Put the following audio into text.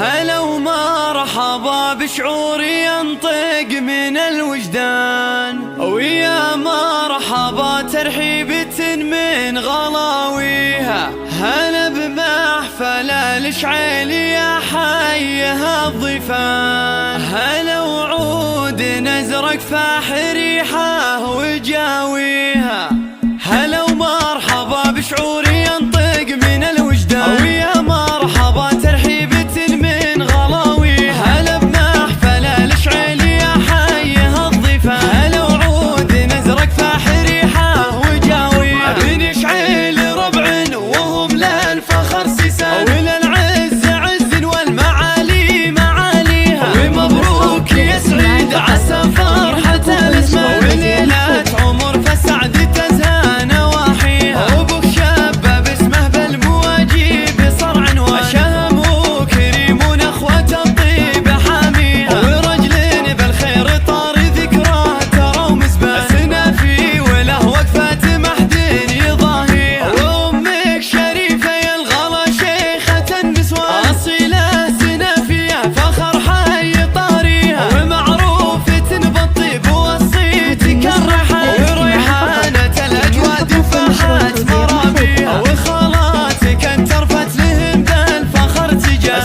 هلا ومرحبا بشعوري ينطق من الوجدان، ويا مرحبا ترحيبة من غلاويها. هلا بمحفل الشعيل يا حيها الضيفان، هلا وعود نزرق فاح ريحه وجاويها. هلا ومرحبا بشعوري ينطق من الوجدان، ويا مرحبا ترحيبة من غلاويها. هلا بمحفل الشعيل يا حيها الضيفان، هلا وعود نزرق فاح ريحه وجاويها. بني شعيل ربع وهم للفخر سيسان، وللعز عز والمعالي معاليها. ومبروك يا سعيد عسى فرحة الاسمان، وليلة عمر فسعد تزهى نواحيها. وابوك شاب باسمه بالمواجيب صار عنوان، شهم وكريم ونخوة الطيب حاميها. ورجل بالخير طار ذكراه ترى ومزبان، سنافي وله وقفة محدين يضاهيها. وامك شريفة يا الغلا شيخة النسوان، أصيلة سنافية فخر حي طاريها. ومعروفة بالطيب والصيت كالريحان، وريحانة الأجواد فاحت مرابيها. وخالاتك انت رفت لهم بالفخر تجاه،